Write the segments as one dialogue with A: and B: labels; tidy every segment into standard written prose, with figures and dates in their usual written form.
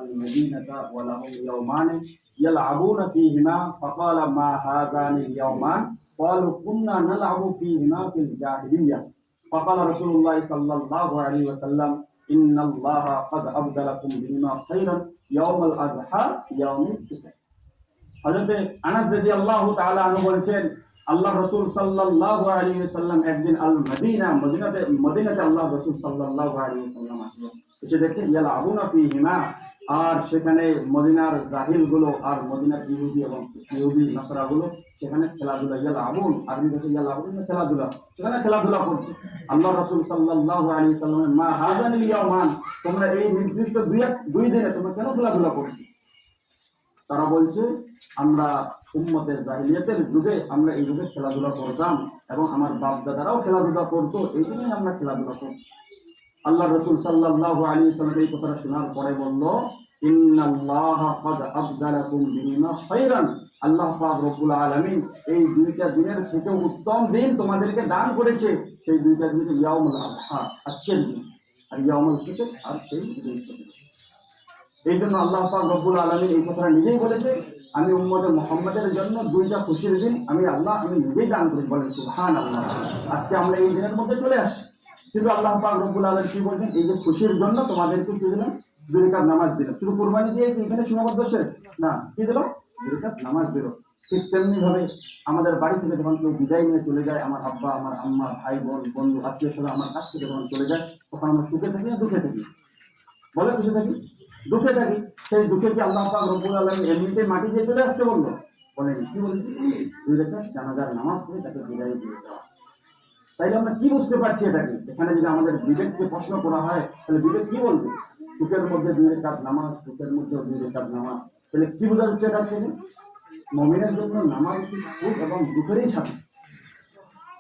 A: المدينة ولهم يومان يلعبون فيهما فقال ما هذان اليومان قالوا كنا نلعب فيهما في الجاهلية فقال رسول الله صلى الله عليه وسلم إن الله قد أبدلكم بهما خيرا يوم الأضحى يوم الفطر হযরত আনাস রাদিয়াল্লাহু তাআলা আনহু বলেছেন আল্লাহ রাসূল সাল্লাল্লাহু আলাইহি ওয়াসাল্লাম একদিন আল মদিনাতে আল্লাহ রাসূল সাল্লাল্লাহু আলাইহি ওয়াসাল্লাম আসলেন এসে দেখেন ইয়ালাবুনা ফীহিমা আর সেখানে মদিনার জাহিল গুলো আর মদিনার ইহুদি নাসারা গুলো সেখানে খেলাধুলা ইয়ালাবুন আরবি ভাষায় ইয়ালাবুন খেলাধুলা সেখানে খেলাধুলা করছে আল্লাহ রাসূল সাল্লাল্লাহু আলাইহি ওয়াসাল্লাম মা হাযানিল ইয়াওমান তোমরা এই নির্দিষ্ট দুই দিনে তোমরা কেন খেলাধুলা করছো তারা বলছে আমরা উম্মতের জাহিলিয়াতের যুগে আমরা এই যুগে খেলাধুলা করতাম এবং আমার বাপ দাদারাও খেলাধুলা করতো এই জন্যই আমরা খেলাধুলা করতাম আল্লাহ রাসূল সাল্লাল্লাহু আলাইহি ওয়াসাল্লাম এই কথাটা শোনার পরে বলল ইন্নাল্লাহা ক্বাদ আবদালাকুম বিহিমা খায়রান আল্লাহ পাক রব্বুল আলামিন এই দুইটা দিনের থেকে উত্তম দিন তোমাদেরকে দান করেছে সেই দুইটা দিন ইয়াউমুল আযহা আজকের দিন আর ইয়াউমুল ফিতর আর সেই দিন এই জন্য আল্লাহ পাক রব্বুল আলামিন এই কথাটা নিজেই বলেছে আমি উম্মতে মুহাম্মাদের জন্য দুইটা খুশির দিন আমি নিজেই দান করি বলেন সুবহানাল্লাহ আজকে আমরা এই দিনের মধ্যে চলে আসি কিন্তু আল্লাহ পাক রব্বুল আলামিন কি বলেন এই যে খুশির জন্য তোমাদেরকে কি দিলাম দুই রাকাত নামাজ দিলাম শুধু কুরবানি দিয়ে এখানে সীমাবদ্ধ হচ্ছে না কি দিল দুই রাকাত নামাজ দিল ঠিক তেমনি ভাবে আমাদের বাড়ি থেকে যখন কেউ বিদায় নিয়ে চলে যায় আমার আব্বা আমার আম্মা ভাই বোন বন্ধু আত্মীয় স্বজন আমার কাছ থেকে যখন চলে যায় তখন আমরা সুখে থাকি না দুঃখে থাকি বলে খুশি থাকি দুঃখে থাকি সেই দুঃখে কি আল্লাহ পাক রব্বুল আলামিন এমনিতে মাটি দিয়ে চলে আসতে বললো বলেন কি বলেছি দুই রাকাত জানাজার নামাজ পড়ে তাকে বিদায় দিয়ে দেওয়া তাইলে আমরা কি বুঝতে পারছি এটাকে এখানে যদি আমাদের বিবেককে প্রশ্ন করা হয় তাহলে বিবেক কি বলবে সুখের মধ্যে দুই রাকাত নামাজ সুখের মধ্যে দুই রাকাত নামাজ তাহলে কি বোঝা যাচ্ছে এটা থেকে মুমিনের জন্য নামাজ সুখ এবং দুঃখেরই সাথে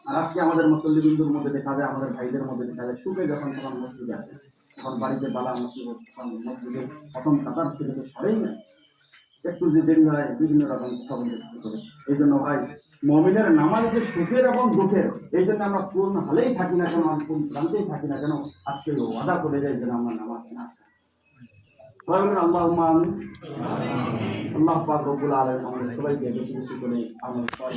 A: আর আজকে আমাদের মুসল্লি বিন্দুর মধ্যে দেখা যায় আমাদের ভাইদের মধ্যে দেখা যায় সুখে যখন তখন মসজিদে আসে তখন বাড়িতে বালা মসজিদ তখন মসজিদে প্রথম কাতার থেকে সরেই না একটু যে দেরি হয় বিভিন্ন রকম খবর করে এই জন্য ভাই মুমিনের নামাজ যে সুখের এবং দুঃখের এই জন্য আমরা কোন হালেই থাকি না কেন কোন প্রান্তেই থাকি না কেন আজকে ওয়াদা করে যাই যেন আমরা নামাজ না সবাই বলেন আল্লাহুম্মা আমিন আল্লাহ পাক রব্বুল আলামিন আমাদের সবাইকে বেশি বেশি করে আমল করার